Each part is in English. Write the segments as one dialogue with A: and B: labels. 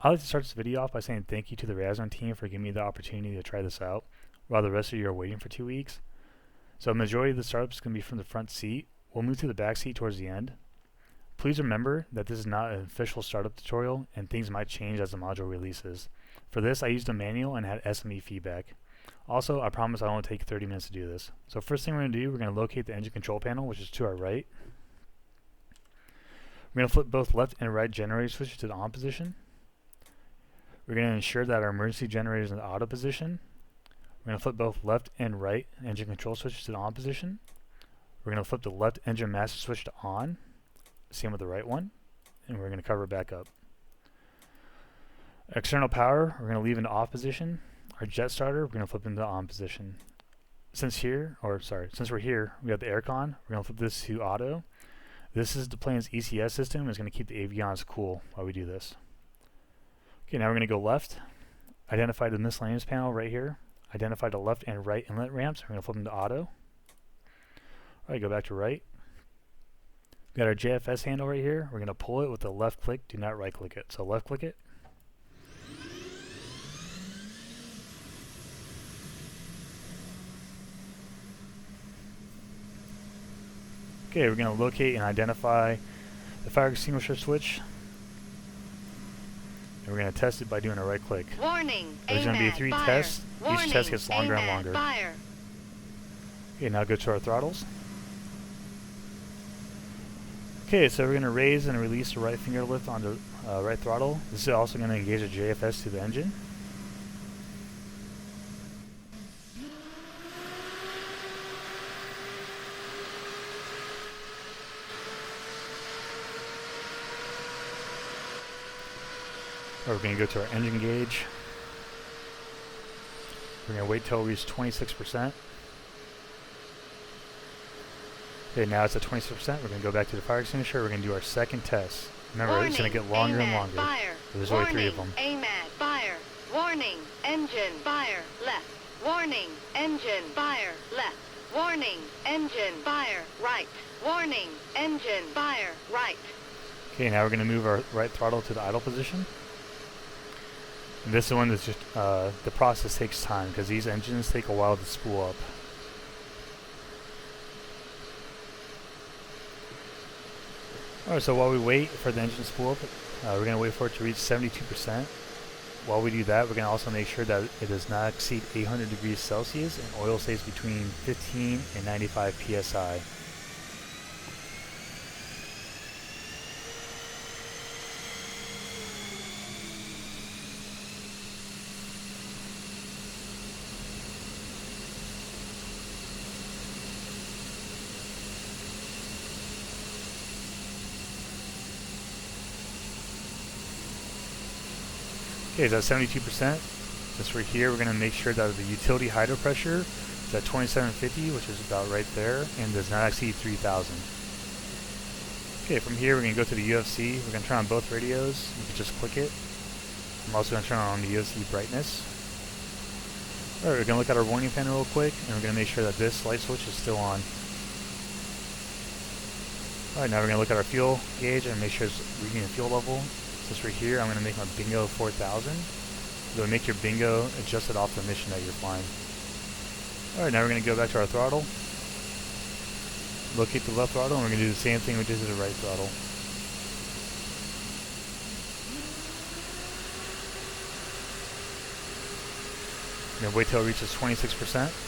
A: I'd like to start this video off by saying thank you to the Razbam team for giving me the opportunity to try this out, while the rest of you are waiting for 2 weeks. So a majority of the startup is going to be from the front seat. We'll move to the back seat towards the end. Please remember that this is not an official startup tutorial and things might change as the module releases. For this, I used a manual and had SME feedback. Also, I promise I won't take 30 minutes to do this. So first thing we're going to do, we're going to locate the engine control panel, which is to our right. We're going to flip both left and right generator switches to the on position. We're going to ensure that our emergency generator is in the auto position. We're going to flip both left and right engine control switches to the on position. We're going to flip the left engine master switch to on. Same with the right one. And we're going to cover it back up. External power, we're going to leave in the off position. Our jet starter, we're going to flip into the on position. Since we're here, we have the aircon. We're going to flip this to auto. This is the plane's ECS system. It's going to keep the avionics cool while we do this. Okay, now we're going to go left. Identify the miscellaneous panel right here. Identify the left and right inlet ramps. We're going to flip them to auto. Alright, go back to right. We got our JFS handle right here. We're going to pull it with the left click. Do not right click it. So left click it. Okay, we're going to locate and identify the fire extinguisher switch. And we're going to test it by doing a right click.
B: Warning,
A: There's going to be 3 tests. Each test gets longer and longer.
B: Fire.
A: Okay, now go to our throttles. Okay, so we're going to raise and release the right finger lift on the right throttle. This is also going to engage the JFS to the engine. We're going to go to our engine gauge. We're going to wait till it reaches 26%. Okay, now it's at 26%. We're going to go back to the fire extinguisher. We're going to do our second test. Remember,
B: Warning,
A: it's going to get longer and longer.
B: Fire.
A: There's only 3 of them.
B: AMAD, fire. Warning, engine, fire, left. Warning, engine, fire, left. Warning, engine, fire, right. Warning, engine, fire, right.
A: Okay, now we're going to move our right throttle to the idle position. And this is one that's just, the process takes time because these engines take a while to spool up. Alright, so while we wait for the engine to spool up, we're going to wait for it to reach 72%. While we do that, we're going to also make sure that it does not exceed 800 degrees Celsius and oil stays between 15 and 95 psi. Okay, it's at 72%. Since we're here, we're going to make sure that the utility hydro pressure is at 2750, which is about right there, and does not exceed 3000. Okay, from here we're going to go to the UFC. We're going to turn on both radios. You can just click it. I'm also going to turn on the UFC brightness. Alright, we're going to look at our warning panel real quick, and we're going to make sure that this light switch is still on. Alright, now we're going to look at our fuel gauge and make sure it's reading the fuel level. Since we're here, I'm going to make my bingo 4000. So make your bingo adjusted off the mission that you're flying. Alright, now we're going to go back to our throttle. Locate the left throttle, and we're going to do the same thing we did to the right throttle. We're going to wait till it reaches 26%.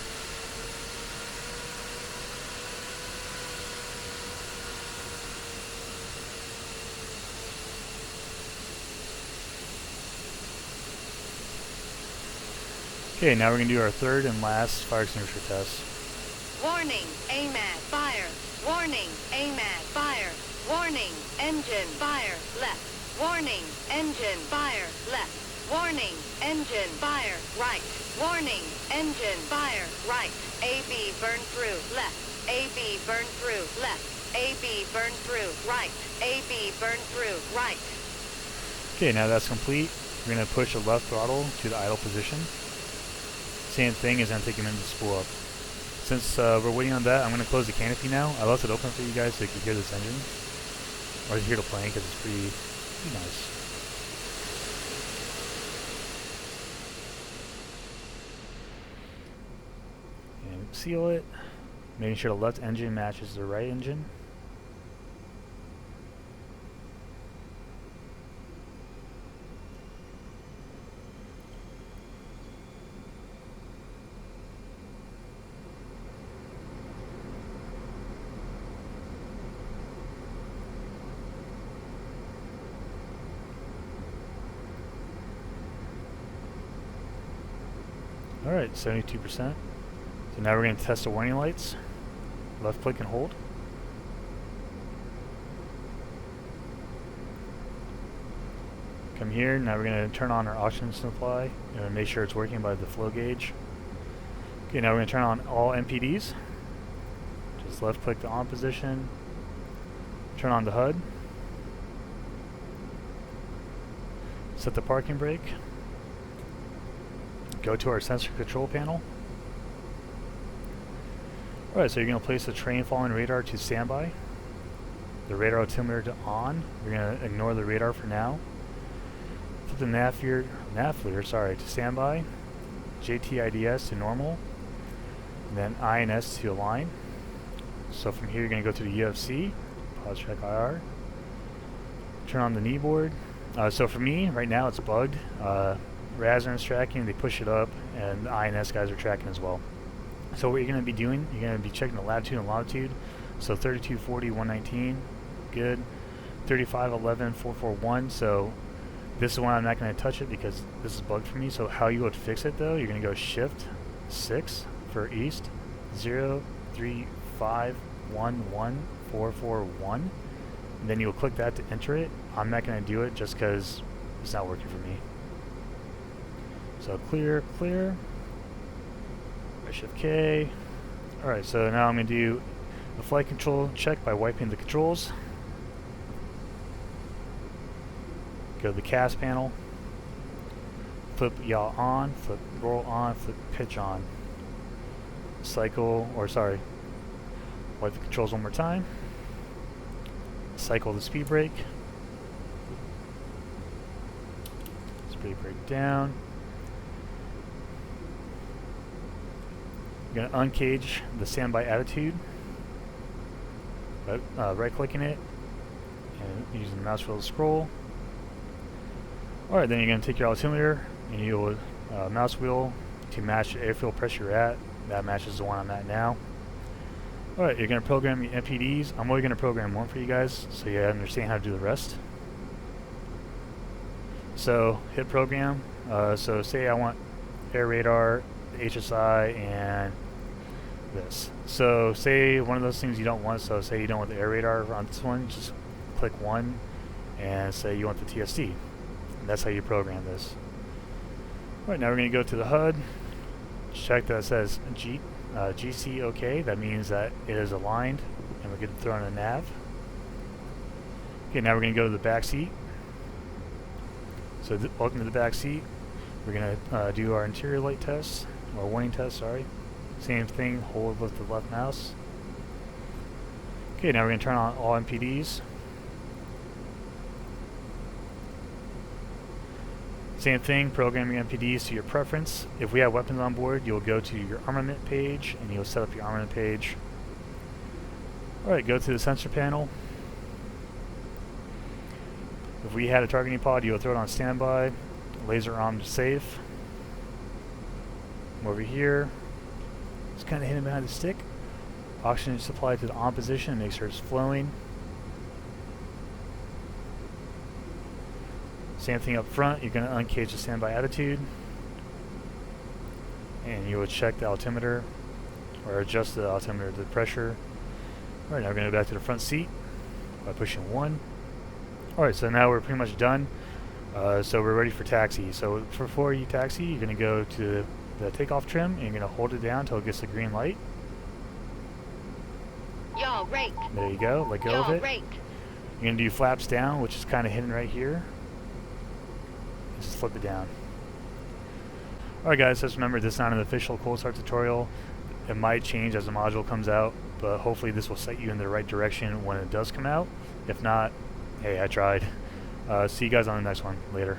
A: Okay, now we're going to do our third and last fire extinguisher test.
B: Warning, AMAD, fire. Warning, AMAD, fire. Warning, engine, fire, left. Warning, engine, fire, left. Warning, engine, fire, right. Warning, engine, fire, right. AB burn through, left. AB burn through, left. AB burn through, right. AB burn through, right.
A: Okay, now that's complete. We're going to push the left throttle to the idle position. Same thing is going to take a minute to spool up. Since we're waiting on that, I'm going to close the canopy now. I left it open for you guys so you can hear this engine. Or hear the plane because it's pretty nice. seal it, making sure the left engine matches the right engine. Alright, 72%. So now we're going to test the warning lights. Left click and hold. Come here, now we're going to turn on our oxygen supply and make sure it's working by the flow gauge. Okay, now we're going to turn on all MPDs. Just left click the on position. Turn on the HUD. Set the parking brake. Go to our sensor control panel. Alright, so you're going to place the terrain following radar to standby. The radar altimeter to on. We're going to ignore the radar for now. Put the nav leader to standby. JTIDS to normal. And then INS to align. So from here you're going to go to the UFC. Pause TrackIR. Turn on the knee board. So for me, right now it's bugged. Razbam is tracking, they push it up, and the INS guys are tracking as well. So what you're going to be doing, you're going to be checking the latitude and longitude. So 3240, 119, good. 3511, 441. So this is one I'm not going to touch it because this is bugged for me. So how you would fix it though, you're going to go shift 6 for east, 0, 3, 5, 1, 1, 4, 4, 1. And then you'll click that to enter it. I'm not going to do it just because it's not working for me. So clear, clear. Shift K. Alright, so now I'm going to do a flight control check by wiping the controls. Go to the cast panel. Flip yaw on, flip roll on, flip pitch on. Cycle, or sorry, wipe the controls one more time. Cycle the speed brake. Speed brake down. You're going to uncage the standby attitude by right-clicking it and using the mouse wheel to scroll. Alright, then you're going to take your altimeter and you'll mouse wheel to match the airfield pressure you're at. That matches the one I'm at now. Alright, you're going to program your MPDs. I'm only going to program one for you guys so you understand how to do the rest. So hit program. So say I want air radar, HSI, and this. So say one of those things you don't want, so say you don't want the air radar on this one, just click one and say you want the TSD. And that's how you program this. Right, now we're going to go to the HUD, check that it says GC OK. That means that it is aligned and we're going to throw in a nav. Okay, now we're going to go to the back seat. So welcome to the back seat. We're going to do our interior light test, or warning test, sorry. Same thing, hold with the left mouse. Okay, now we're going to turn on all MPDs. Same thing, program your MPDs to your preference. If we have weapons on board, you'll go to your armament page and you'll set up your armament page. Alright, go to the sensor panel. If we had a targeting pod, you'll throw it on standby. Laser armed safe. Come over here. Just kind of hidden behind the stick. Oxygen supply to the on position. Make sure it's flowing. Same thing up front. You're going to uncage the standby attitude. And you would check the altimeter or adjust the altimeter to the pressure. Alright, now we're going to go back to the front seat by pushing 1. Alright, so now we're pretty much done. So we're ready for taxi. So before you taxi, you're going to go to the takeoff trim and you're going to hold it down until it gets the green light.
B: Yaw rake.
A: There you go. Let go of it.
B: Rake.
A: You're going to do flaps down, which is kind of hidden right here. Just flip it down. Alright guys, just remember this is not an official cold start tutorial. It might change as the module comes out, but hopefully this will set you in the right direction when it does come out. If not, hey, I tried. See you guys on the next one. Later.